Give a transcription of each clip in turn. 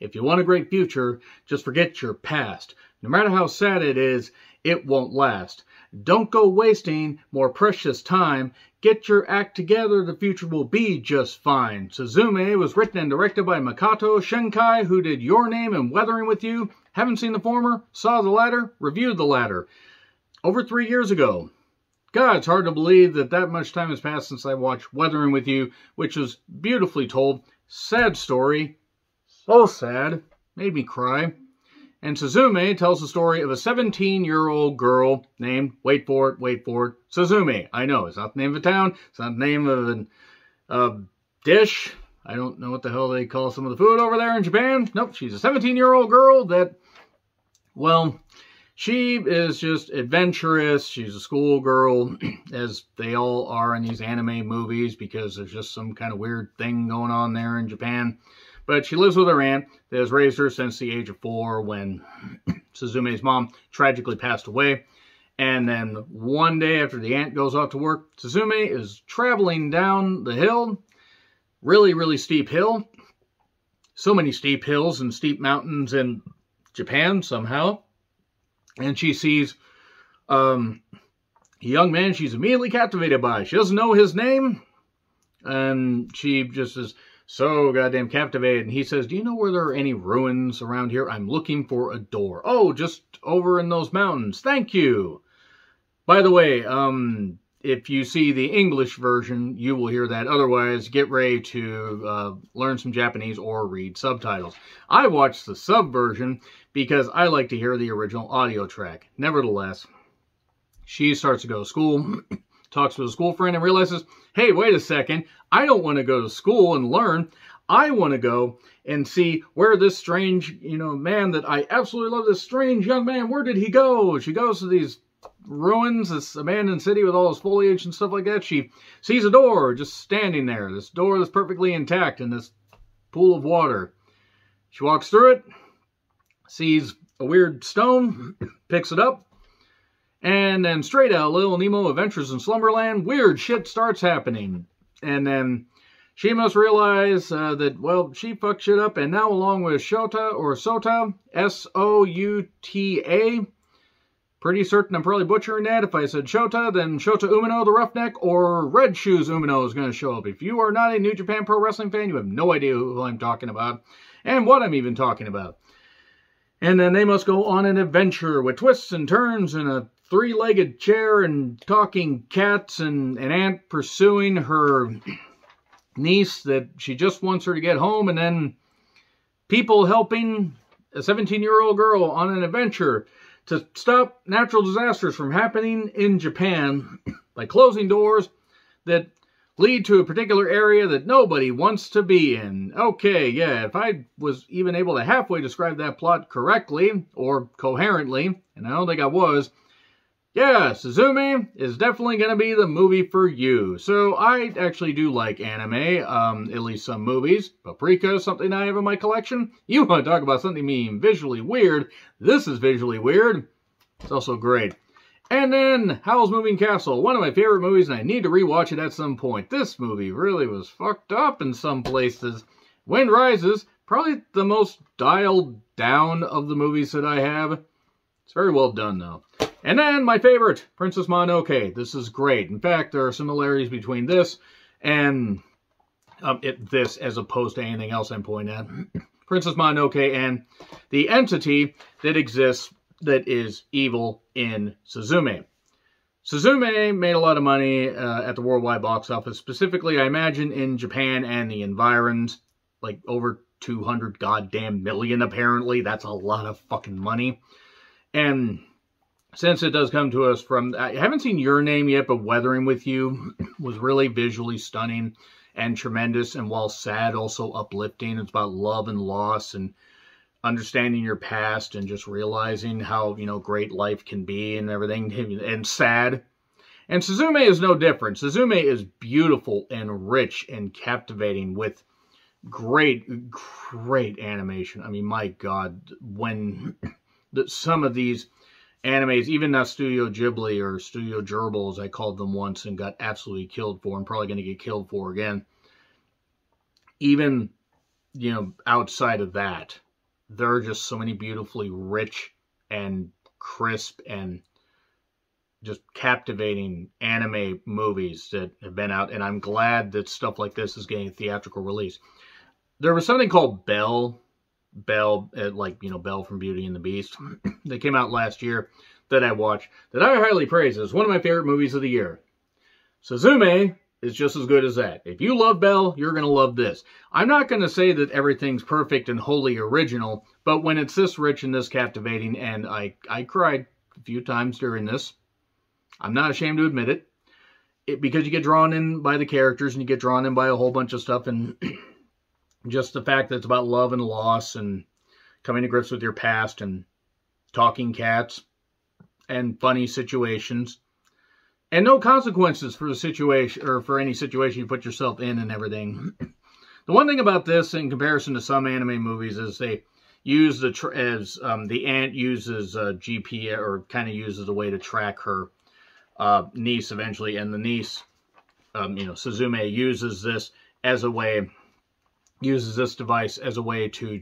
If you want a great future, just forget your past. No matter how sad it is, it won't last. Don't go wasting more precious time. Get your act together, the future will be just fine. Suzume was written and directed by Makoto Shinkai, who did Your Name and Weathering with You. Haven't seen the former, saw the latter, reviewed the latter. Over 3 years ago. God, it's hard to believe that that much time has passed since I watched Weathering with You, which was beautifully told. Sad story. So sad. Made me cry. And Suzume tells the story of a 17-year-old girl named, wait for it, Suzume. I know, it's not the name of a town. It's not the name of a dish. I don't know what the hell they call some of the food over there in Japan. Nope, she's a 17-year-old girl that, well, she is just adventurous. She's a schoolgirl, as they all are in these anime movies, because there's just some kind of weird thing going on there in Japan. But she lives with her aunt that has raised her since the age of 4 when Suzume's mom tragically passed away. And then one day after the aunt goes off to work, Suzume is traveling down the hill. Really, really steep hill. So many steep hills and steep mountains in Japan somehow. And she sees a young man she's immediately captivated by. She doesn't know his name. And she just is so goddamn captivated. And he says, do you know where there are any ruins around here? I'm looking for a door. Oh, just over in those mountains. Thank you. By the way, if you see the English version, you will hear that. Otherwise, get ready to learn some Japanese or read subtitles. I watched the sub version because I like to hear the original audio track. Nevertheless, she starts to go to school, talks to a school friend, and realizes, hey, wait a second, I don't want to go to school and learn. I want to go and see where this strange, man that I absolutely love, this strange young man, where did he go? She goes to these ruins, this abandoned city with all this foliage and stuff like that. She sees a door just standing there. This door that's perfectly intact in this pool of water. She walks through it, sees a weird stone, picks it up, and then straight out, Little Nemo Adventures in Slumberland, weird shit starts happening. And then she must realize that, well, she fucked shit up, and now along with Shota, or Sota, S-O-U-T-A, pretty certain I'm probably butchering that. If I said Shota, then Shota Umino, the Roughneck, or Red Shoes Umino is going to show up. If you are not a New Japan Pro Wrestling fan, you have no idea who I'm talking about, and what I'm even talking about. And then they must go on an adventure with twists and turns and a 3-legged chair and talking cats and an aunt pursuing her niece that she just wants her to get home, and then people helping a 17-year-old girl on an adventure to stop natural disasters from happening in Japan by closing doors that lead to a particular area that nobody wants to be in. Okay, yeah, if I was even able to halfway describe that plot correctly or coherently, and I don't think I was, yeah, Suzume is definitely going to be the movie for you. So I actually do like anime, at least some movies. Paprika is something I have in my collection. You want to talk about something being visually weird? This is visually weird. It's also great. And then Howl's Moving Castle, one of my favorite movies, and I need to rewatch it at some point. This movie really was fucked up in some places. Wind Rises, probably the most dialed down of the movies that I have. It's very well done, though. And then my favorite, Princess Mononoke. This is great. In fact, there are similarities between this and this as opposed to anything else I'm pointing at. Princess Mononoke and the entity that exists that is evil in Suzume. Suzume made a lot of money at the worldwide box office, specifically, I imagine, in Japan and the environs, like over 200 goddamn million, apparently. That's a lot of fucking money. And since it does come to us from, I haven't seen Your Name yet, but Weathering with You was really visually stunning and tremendous, and while sad, also uplifting. It's about love and loss and understanding your past and just realizing how, great life can be and everything, and sad. And Suzume is no different. Suzume is beautiful and rich and captivating with great, great animation. I mean, my God, when some of these animes, even not Studio Ghibli or Studio Gerbil, as I called them once and got absolutely killed for, and probably going to get killed for again, even, outside of that, there are just so many beautifully rich and crisp and just captivating anime movies that have been out, and I'm glad that stuff like this is getting a theatrical release. There was something called Belle, like, you know, Belle from Beauty and the Beast, that came out last year that I watched, that I highly praise as one of my favorite movies of the year. Suzume is just as good as that. If you love Belle, you're going to love this. I'm not going to say that everything's perfect and wholly original, but when it's this rich and this captivating, and I cried a few times during this, I'm not ashamed to admit it, because you get drawn in by the characters, and you get drawn in by a whole bunch of stuff, and just the fact that it's about love and loss and coming to grips with your past and talking cats and funny situations and no consequences for the situation or for any situation you put yourself in and everything. The one thing about this in comparison to some anime movies is they use the aunt uses GPS, or kind of uses a way to track her niece eventually, and the niece, you know, Suzume uses this device as a way to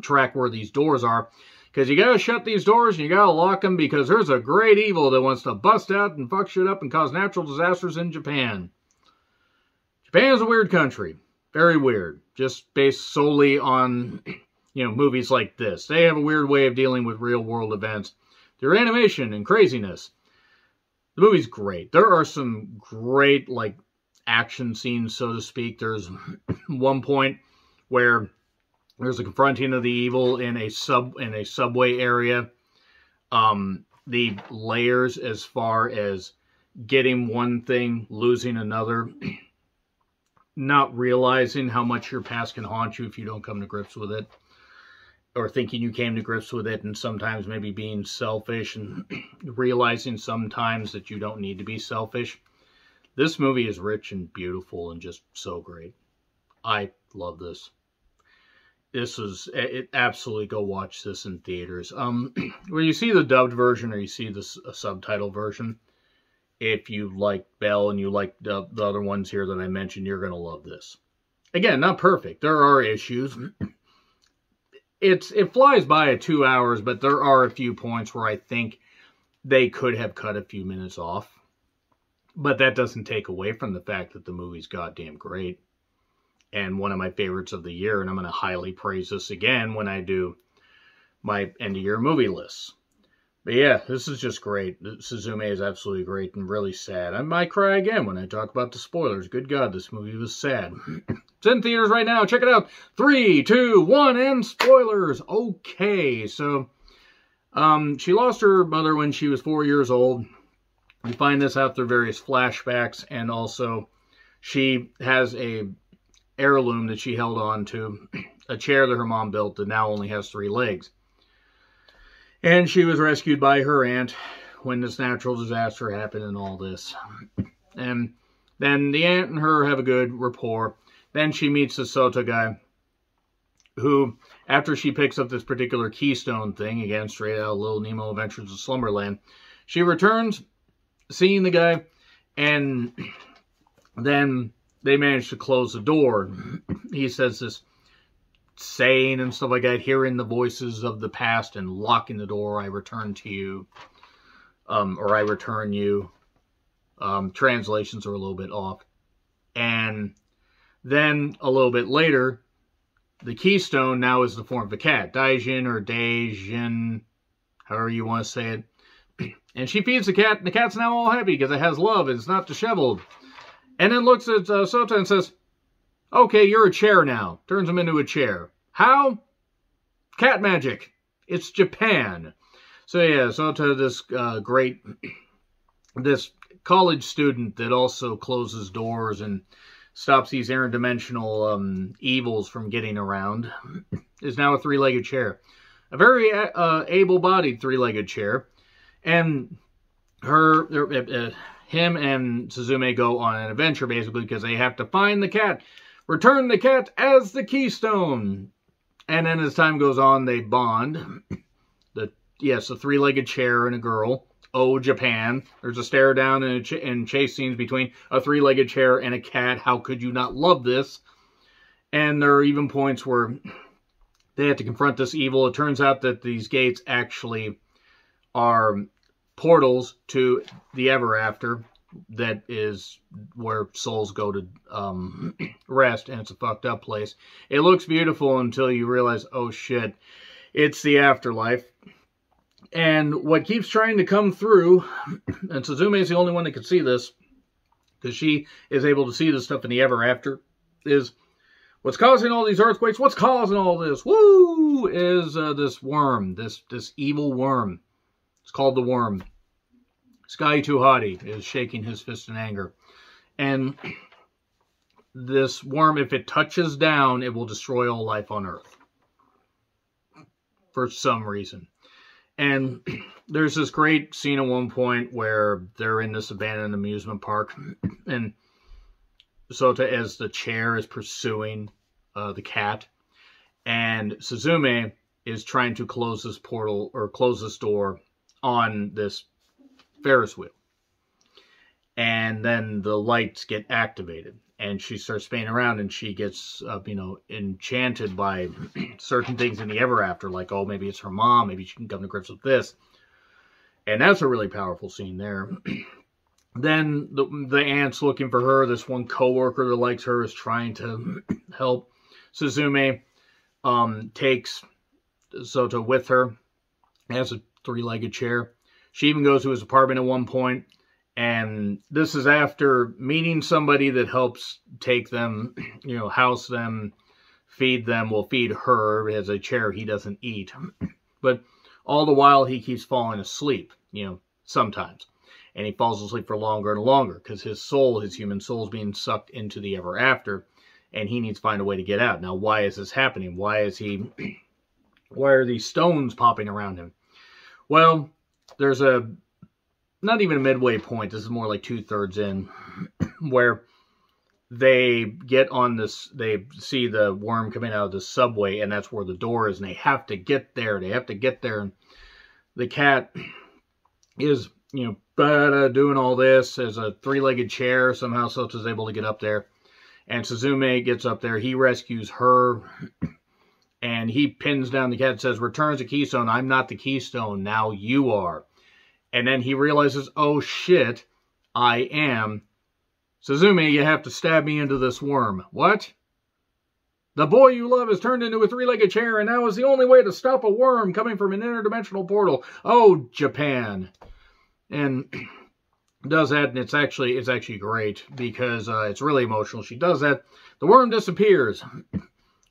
track where these doors are, because you gotta shut these doors and you gotta lock them, because there's a great evil that wants to bust out and fuck shit up and cause natural disasters in Japan. Japan is a weird country, very weird, just based solely on, you know, movies like this. They have a weird way of dealing with real world events, their animation and craziness. The movie's great. There are some great, like, action scenes, so to speak. There's one point where there's a confronting of the evil in a subway area. The layers as far as getting one thing, losing another, not realizing how much your past can haunt you if you don't come to grips with it, or thinking you came to grips with it, and sometimes maybe being selfish and realizing sometimes that you don't need to be selfish. This movie is rich and beautiful and just so great. I love this. Absolutely go watch this in theaters. Where you see the dubbed version or you see the subtitle version, if you like Belle and you like the other ones here that I mentioned, you're going to love this. Again, not perfect. There are issues. It flies by at 2 hours, but there are a few points where I think they could have cut a few minutes off. But that doesn't take away from the fact that the movie's goddamn great. And one of my favorites of the year. And I'm going to highly praise this again when I do my end-of-year movie lists. But yeah, this is just great. Suzume is absolutely great and really sad. I might cry again when I talk about the spoilers. Good God, this movie was sad. It's in theaters right now. Check it out. 3, 2, 1, and spoilers. Okay, so she lost her mother when she was 4 years old. We find this out through various flashbacks, and also she has a heirloom that she held on to, a chair that her mom built that now only has 3 legs. And she was rescued by her aunt when this natural disaster happened and all this. And then the aunt and her have a good rapport. Then she meets the Sota guy, who, after she picks up this particular keystone thing, again, straight out of Little Nemo Adventures of Slumberland, she returns, seeing the guy, and then they manage to close the door. He says this saying and stuff like that, hearing the voices of the past and locking the door, I return to you, or I return you. Translations are a little bit off. And then a little bit later, the keystone now is the form of a cat. Daijin or Daijin, however you want to say it. And she feeds the cat, and the cat's now all happy because it has love and it's not disheveled. And then looks at Sota and says, okay, you're a chair now. Turns him into a chair. How? Cat magic. It's Japan. So yeah, Sota, this college student that also closes doors and stops these interdimensional evils from getting around, is now a 3-legged chair. A very able-bodied 3-legged chair. And him and Suzume go on an adventure, basically, because they have to find the cat, return the cat as the keystone. And then as time goes on, they bond. Yes, a 3-legged chair and a girl. Oh, Japan. There's a stare down and chase scenes between a 3-legged chair and a cat. How could you not love this? And there are even points where They have to confront this evil. It turns out that these gates actually are portals to the ever after. That is where souls go to rest, and it's a fucked up place. It looks beautiful until you realize, oh shit, it's the afterlife. And what keeps trying to come through, and Suzume is the only one that can see this, because she is able to see this stuff in the ever after, is what's causing all these earthquakes, what's causing all this, woo, is this worm, this evil worm. It's called the worm. Sky Too Hottie is shaking his fist in anger. And this worm, if it touches down, it will destroy all life on Earth. For some reason. And there's this great scene at one point where they're in this abandoned amusement park. And Sota, as the chair, is pursuing the cat. And Suzume is trying to close this portal, or close this door on this Ferris wheel. And then the lights get activated. And she starts spinning around, and she gets, enchanted by certain things in the ever after. Like, oh, maybe it's her mom. Maybe she can come to grips with this. And that's a really powerful scene there. Then the aunt's looking for her. This one coworker that likes her is trying to help. Suzume takes Sota with her. Has a three-legged chair. She even goes to his apartment at one point, and this is after meeting somebody that helps take them, house them, feed them, will feed her as a chair he doesn't eat. But all the while, he keeps falling asleep, sometimes. And he falls asleep for longer and longer, because his soul, his human soul, is being sucked into the ever after, and he needs to find a way to get out. Now, why is this happening? Why are these stones popping around him? Well, there's not even a midway point, this is more like 2/3 in, where they get on this, they see the worm coming out of the subway, and that's where the door is, and they have to get there, and the cat is, doing all this as a three-legged chair. Somehow Sota's able to get up there, and Suzume gets up there, he rescues her, and he pins down the cat and says, "Returns the keystone. I'm not the keystone. Now you are." And then he realizes, oh shit, I am. Suzume, you have to stab me into this worm. What? The boy you love is turned into a three-legged chair, and now is the only way to stop a worm coming from an interdimensional portal. Oh, Japan. And does that, and it's actually great, because it's really emotional. She does that. The worm disappears.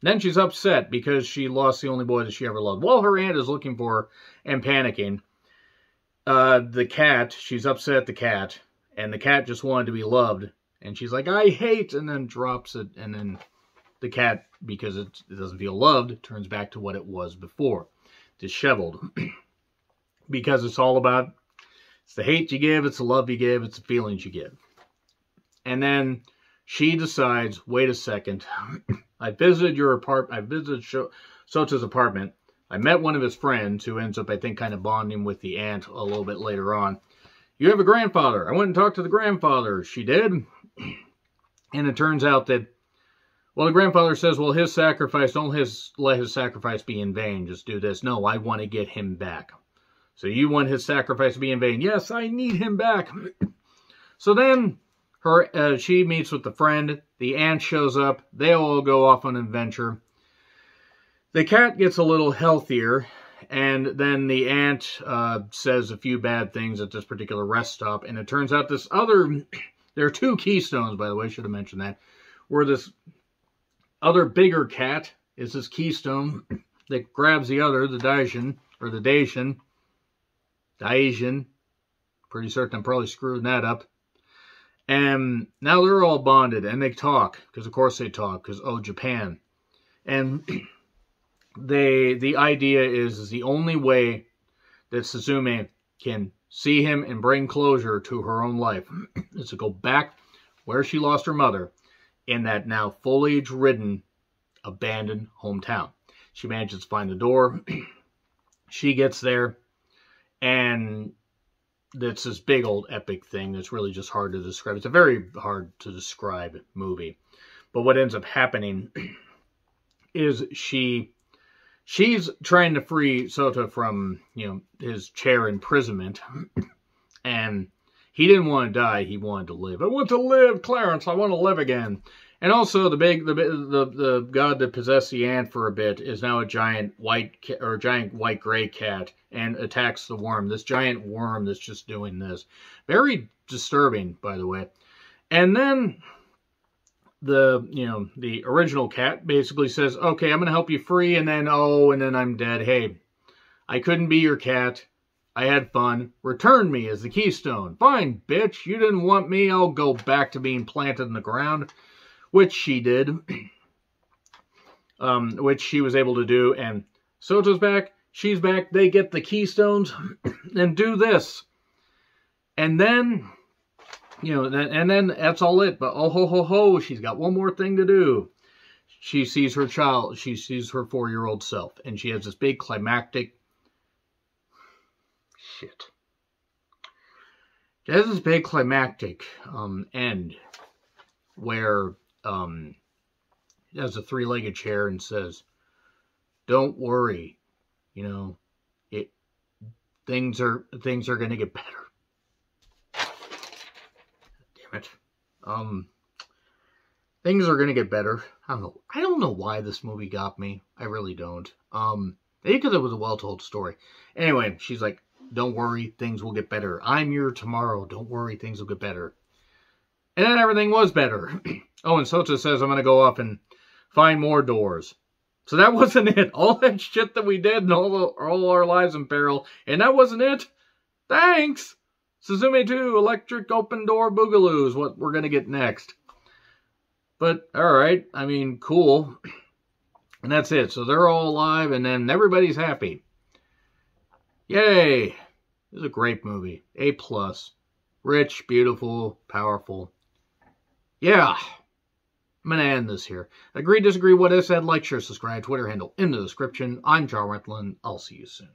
Then she's upset because she lost the only boy that she ever loved. While her aunt is looking for her and panicking, the cat, she's upset at the cat, and the cat just wanted to be loved, and she's like, I hate, and then drops it, and then the cat, because it doesn't feel loved, turns back to what it was before, disheveled. Because it's all about, it's the hate you give, it's the love you give, it's the feelings you give. And then she decides, wait a second, I visited Sota's apartment. I met one of his friends who ends up, I think, kind of bonding with the aunt a little bit later on. You have a grandfather. I went and talked to the grandfather. She did. And it turns out that, well, the grandfather says, well, his sacrifice, don't let his sacrifice be in vain. Just do this. No, I want to get him back. So you want his sacrifice to be in vain? Yes, I need him back. So then she meets with the friend. The aunt shows up. They all go off on an adventure. The cat gets a little healthier, and then the aunt says a few bad things at this particular rest stop, and it turns out there are two keystones, by the way, I should have mentioned that, where this other bigger cat is this keystone that grabs the other, the Daishin, pretty certain I'm probably screwing that up. And now they're all bonded, and they talk, because of course they talk, because, oh, Japan. And the idea is the only way that Suzume can see him and bring closure to her own life is to go back where she lost her mother in that now foliage-ridden, abandoned hometown. She manages to find the door. She gets there, and it's this big old epic thing that's really just hard to describe. It's a very hard to describe movie. But what ends up happening is she she's trying to free Sota from, his chair imprisonment. And he didn't want to die. He wanted to live. I want to live, Clarence. I want to live again. And also, the god that possessed the ant for a bit is now a giant white gray cat and attacks the worm. This giant worm that's just doing this. Very disturbing, by the way. And then the original cat basically says, "Okay, I'm going to help you free," and then I'm dead. Hey, I couldn't be your cat. I had fun. Return me as the keystone. Fine, bitch. You didn't want me. I'll go back to being planted in the ground. Which she did. Which she was able to do. And Sota's back. She's back. They get the keystones. And do this. And then, and then that's all it. But oh ho ho ho, she's got one more thing to do. She sees her child. She sees her 4-year-old self. And she has this big climactic... Shit. She has this big climactic end where he has a 3-legged chair and says, "Don't worry, things are going to get better." Damn it. Things are going to get better. I don't know why this movie got me. I really don't. Maybe because it was a well-told story. Anyway, she's like, "Don't worry, things will get better. I'm your tomorrow. Don't worry, things will get better." And then everything was better. Oh, and Sota says, "I'm going to go off and find more doors." So that wasn't it. All that shit that we did and all our lives in peril. And that wasn't it. Thanks. Suzume 2, Electric Open Door Boogaloo is what we're going to get next. But, alright. I mean, cool. And that's it. So they're all alive and then everybody's happy. Yay. It was a great movie. A+. Rich, beautiful, powerful. Yeah. I'm going to end this here. Agree, disagree, what I said, like, share, subscribe, Twitter handle in the description. I'm John Rentlin. I'll see you soon.